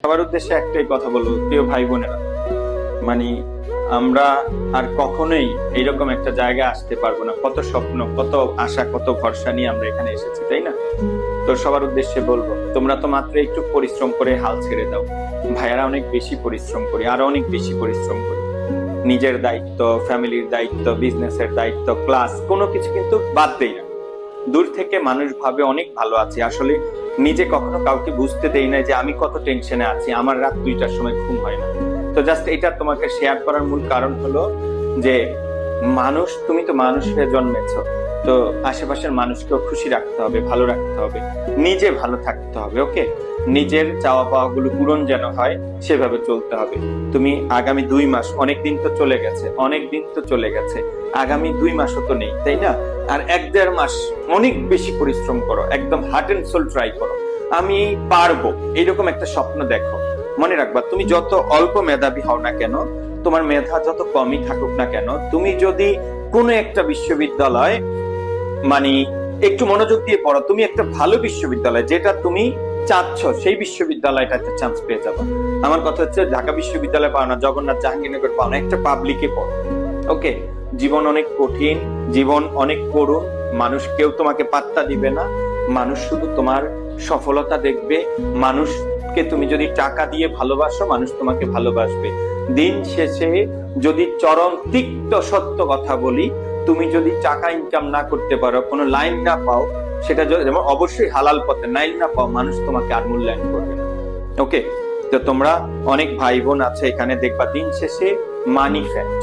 সবার উদ্দেশ্যে একটাই কথা বলবো, প্রিয় ভাই বোনেরা, মানে আমরা আর কখনোই এইরকম একটা জায়গায় আসতে পারবো না। কত স্বপ্ন, কত আশা, কত ভরসা নিয়ে আমরা এখানে এসেছি, তাই না? তো সবার উদ্দেশ্যে বলবো, তোমরা তো মাত্র একটু পরিশ্রম করে হাল ছেড়ে দাও। ভাইয়ারা অনেক বেশি পরিশ্রম করি, আরো অনেক বেশি পরিশ্রম করি। নিজের দায়িত্ব, ফ্যামিলির দায়িত্ব, বিজনেসের দায়িত্ব, ক্লাস, কোনো কিছু কিন্তু বাদ দেই না। দূর থেকে মানুষ ভাবে অনেক ভালো আছি, আসলে নিজে কখনো কাউকে বুঝতে দেই না যে আমি কত টেনশনে আছি, আমার রাত 2টার সময় ঘুম হয় না। তো জাস্ট এটা তোমাকে শেয়ার করার মূল কারণ হলো যে মানুষ, তুমি তো মানুষ হয়ে জন্মেছো, তো আশেপাশের মানুষকেও খুশি রাখতে হবে, ভালো রাখতে হবে, নিজে ভালো থাকতে হবে। ওকে, নিজের চাওয়া পাওয়া গুলো পূরণ যেন হয় সেভাবে চলতে হবে। তুমি আগামী 2 মাস, অনেক দিন তো চলে গেছে, অনেক দিন তো চলে গেছে, আগামী 2 মাসও তো নেই, তাই না? আর 1-1.5 মাস অনেক বেশি পরিশ্রম করো, একদম হার্ট এন্ড সোল ট্রাই করো, আমি পারবো, এইরকম একটা স্বপ্ন দেখো। মনে রাখবা, তুমি যত অল্প মেধাবী হও না কেন, তোমার মেধা যত কমই থাকুক না কেন, তুমি যদি কোনো একটা বিশ্ববিদ্যালয়, মানে একটু মনোযোগ দিয়ে পড়ো, তুমি একটা ভালো বিশ্ববিদ্যালয় যেটা তুমি চাচ্ছ, সেই বিশ্ববিদ্যালয়টাতে চান্স পেয়ে যাবে। আমার কথা হচ্ছে, ঢাকা বিশ্ববিদ্যালয় পাও না, জগন্নাথ জাহাঙ্গীরনগর পাও না, একটা পাবলিকে পড়ো। ওকে, জীবন অনেক কঠিন, জীবন অনেক করুণ, মানুষ কেউ তোমাকে পাত্তা দিবে না, মানুষ শুধু তোমার সফলতা দেখবে। মানুষকে তুমি যদি টাকা দিয়ে ভালোবাসো, মানুষ তোমাকে ভালোবাসবে। দিন শেষে যদি চরম তিক্ত সত্য কথা বলি, তুমি যদি টাকা ইনকাম না করতে পারো, কোনো লাইন না পাও, সেটা যেমন অবশ্যই হালাল পথে লাইন না পাও, মানুষ তোমাকে আর মূল্যায়ন করবে না। ওকে, তো তোমরা অনেক ভাই বোন আছে এখানে, দেখবা দিন শেষে মানি ফ্যাক্ট।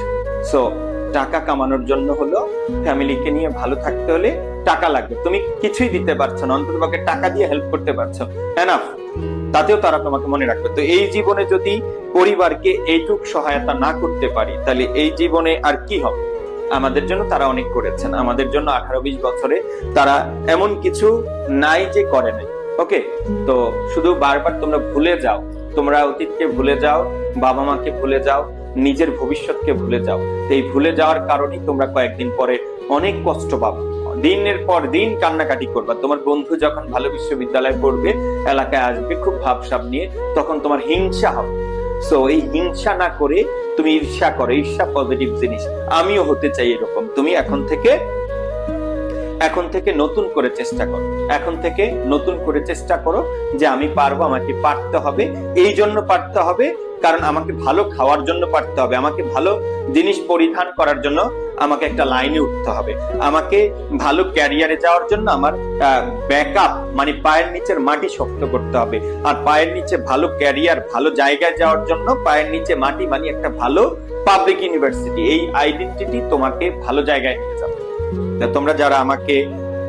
সো টাকা কামানোর জন্য হলো, ফ্যামিলিকে নিয়ে ভালো থাকতে হলে টাকা লাগবে। তুমি কিছুই দিতে পারছো না, অন্ততপক্ষে টাকা দিয়ে হেল্প করতে পারছো, এনাফ, তাতেও তারা তোমাকে মনে রাখবে। তো এই জীবনে যদি পরিবারকে এইটুক সহায়তা না করতে পারি, তাহলে এই জীবনে আর কি হবে? আমাদের জন্য তারা অনেক করেছেন, আমাদের জন্য 18-20 বছরে তারা এমন কিছু নাই যে করে নাই। ওকে, তো শুধু বারবার তোমরা ভুলে যাও, তোমরা অতীতকে ভুলে যাও, বাবা মাকে ভুলে যাও, নিজের ভবিষ্যৎকে ভুলে যাও। এই ভুলে যাওয়ার কারণেই তোমরা কয়েকদিন পরে অনেক কষ্ট পাবে, দিনের পর দিন কান্নাকাটি করবা। তোমার বন্ধু যখন ভালো বিশ্ববিদ্যালয়ে পড়বে, এলাকায় আসবে খুব ভাবসাব নিয়ে, তখন তোমার হিংসা হবে। সো এই হিংসা না করে তুমি ঈর্ষা করো, ঈর্ষা পজিটিভ জিনিস, আমিও হতে চাই এরকম। তুমি এখন থেকে নতুন করে চেষ্টা করো, এখন থেকে নতুন করে চেষ্টা করো যে আমি পারবো, আমাকে পারতে হবে। এই জন্য পারতে হবে কারণ আমাকে ভালো খাওয়ার জন্য পারতে হবে, আমাকে ভালো জিনিস পরিধান করার জন্য আমাকে একটা লাইনে উঠতে হবে, আমাকে ভালো ক্যারিয়ারে যাওয়ার জন্য আমার ব্যাকআপ, মানে পায়ের নিচের মাটি শক্ত করতে হবে। আর পায়ের নিচে ভালো ক্যারিয়ার, ভালো জায়গায় যাওয়ার জন্য পায়ের নিচে মাটি মানে একটা ভালো পাবলিক ইউনিভার্সিটি, এই আইডেন্টিটি তোমাকে ভালো জায়গায় নিয়ে যাবে। তোমরা যারা আমাকে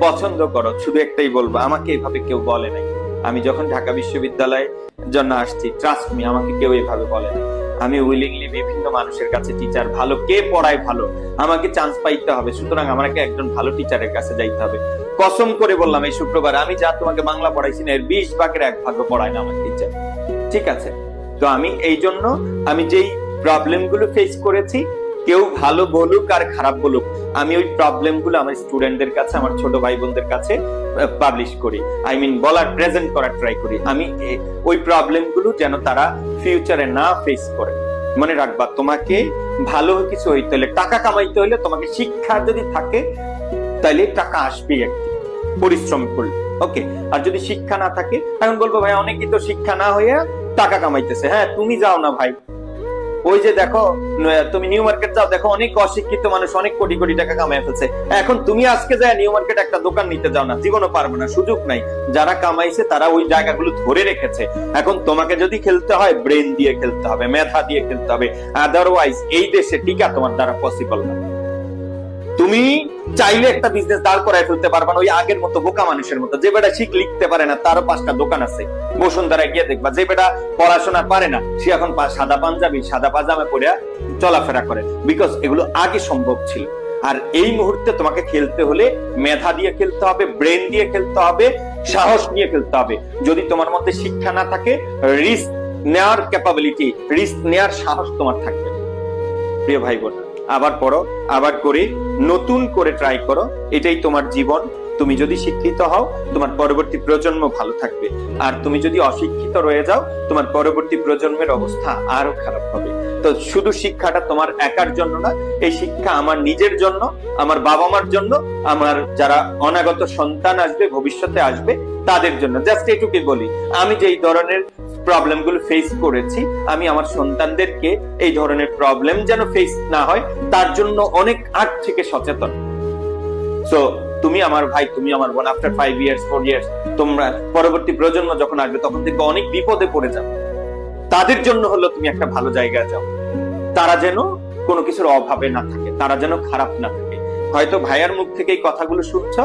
পছন্দ করো, শুধু একটাই বলবো, আমাকে এভাবে কেউ বলে নাই। আমি যখন ঢাকা বিশ্ববিদ্যালয়ের জন্য আসছি, ট্রাস্ট মি, আমাকে কেউ এভাবে বলে নাই। আমি উইলিংলি বিভিন্ন মানুষের কাছে, টিচার ভালো, কে পড়ায় ভালো, আমাকে চান্স পাইতে হবে, সুতরাং আমাকে একজন ভালো টিচারের কাছে যাইতে হবে। কসম করে বললাম, এই শুক্রবার আমি যা তোমাকে বাংলা পড়াইছি না, এর 20 ভাগের 1 ভাগ পড়ায় না আমার টিচার, ঠিক আছে? তো আমি এই জন্য, আমি যেই প্রবলেম গুলো ফেস করেছি, কেউ ভালো বলুক আর খারাপ বলুক, আমি ওই প্রবলেম গুলো আমার স্টুডেন্টদের কাছে, আমার ছোট ভাই বোনদের কাছে পাবলিশ করি, বলার, প্রেজেন্ট করার ট্রাই করি। আমি ওই প্রবলেম গুলো যেন তারা ফিউচারে না ফেস করে। মনে রাখবা, তোমাকে ভালো কিছু হইতে হলে, টাকা কামাইতে হলে, তোমাকে শিক্ষা যদি থাকে, তাহলে টাকা আসবেই একদিন, পরিশ্রম করলে। ওকে, আর যদি শিক্ষা না থাকে, এখন বলবো ভাই অনেকেই তো শিক্ষা না হইয়া টাকা কামাইতেছে। হ্যাঁ, তুমি যাও না ভাই, ওই যে দেখো, তুমি নিউ মার্কেট যাও, দেখো অনেক অশিক্ষিত মানুষ অনেক কোটি কোটি টাকা কামাই ফেলছে। এখন তুমি আজকে যায় নিউ মার্কেট একটা দোকান নিতে যাও না, জীবনও পারবে না, সুযোগ নাই। যারা কামাইছে তারা ওই জায়গাগুলো ধরে রেখেছে। এখন তোমাকে যদি খেলতে হয়, ব্রেন দিয়ে খেলতে হবে, মেধা দিয়ে খেলতে হবে, আদারওয়াইজ এই দেশে টিকা তোমার দ্বারা পসিবল না। তুমি চাইলে একটা বিজনেস দাঁড় করায় ফেলতে পারবা না ওই আগের মতো বোকা মানুষের মতো। যে বেটা শিখ লিখতে পারে না, তারও 5টা দোকান আছে, বসুন্ধরা গিয়ে দেখবা। যে বেটা পড়াশোনা পারে না, সে এখন সাদা পাঞ্জাবি, সাদা পাজামা পরে চলাফেরা করে, বিকজ এগুলো আগে সম্ভব ছিল। আর এই মুহূর্তে তোমাকে খেলতে হলে মেধা দিয়ে খেলতে হবে, ব্রেন দিয়ে খেলতে হবে, সাহস নিয়ে খেলতে হবে। যদি তোমার মধ্যে শিক্ষা না থাকে, রিস্ক নেওয়ার ক্যাপাবিলিটি, রিস্ক নেওয়ার সাহস তোমার থাকবে। প্রিয় ভাই বোন, আবার পড়ো, আবার করে নতুন করে ট্রাই করো, এটাই তোমার জীবন। তুমি যদি শিক্ষিত হও তোমার পরবর্তী প্রজন্ম ভালো থাকবে, আর তুমি যদি অশিক্ষিত রয়ে যাও তোমার পরবর্তী প্রজন্মের অবস্থা আরো খারাপ হবে। তো শুধু শিক্ষাটা তোমার একার জন্য না, এই শিক্ষা আমার নিজের জন্য, আমার বাবা মার জন্য, আমার যারা অনাগত সন্তান আসবে, ভবিষ্যতে আসবে, তাদের জন্য। জাস্ট এটুকুই বলি, আমি যে এই ধরনের প্রবলেম গুলো ফেস করেছি, আমি আমার সন্তানদেরকে এই ধরনের প্রবলেম যেন ফেস না হয় তার জন্য অনেক আগ থেকে সচেতন। সো তুমি আমার ভাই, তুমি আমার বোন, আফটার 5 ইয়ার্স 4 ইয়ার্স তোমরা পরবর্তী প্রজন্ম যখন আসবে তখন দেখবে অনেক বিপদে পড়ে যাবে। তাদের জন্য হলো তুমি একটা ভালো জায়গায় যাও, তারা যেন কোনো কিছুর অভাবে না থাকে, তারা যেন খারাপ না থাকে। হয়তো ভাইয়ার মুখ থেকে এই কথাগুলো শুনছ,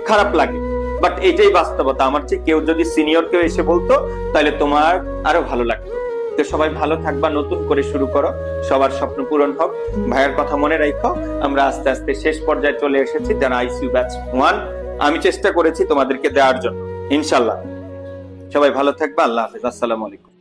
খারাপ লাগে, বাট এটাই বাস্তবতা। আমার চেয়ে কেউ যদি সিনিয়র কেউ এসে বলতো তাহলে তোমার আরো ভালো লাগতো। তো সবাই ভালো থাকবা, নতুন করে শুরু করো, সবার স্বপ্ন পূরণ হোক। ভাইয়ের কথা মনে রাখো, আমরা আস্তে আস্তে শেষ পর্যায়ে চলে এসেছি। যারা আইসিইউ ব্যাচ 1 আমি চেষ্টা করেছি তোমাদেরকে দেওয়ার জন্য, ইনশাল্লাহ। সবাই ভালো থাকবা, আল্লাহ হাফেজ, আসসালামু আলাইকুম।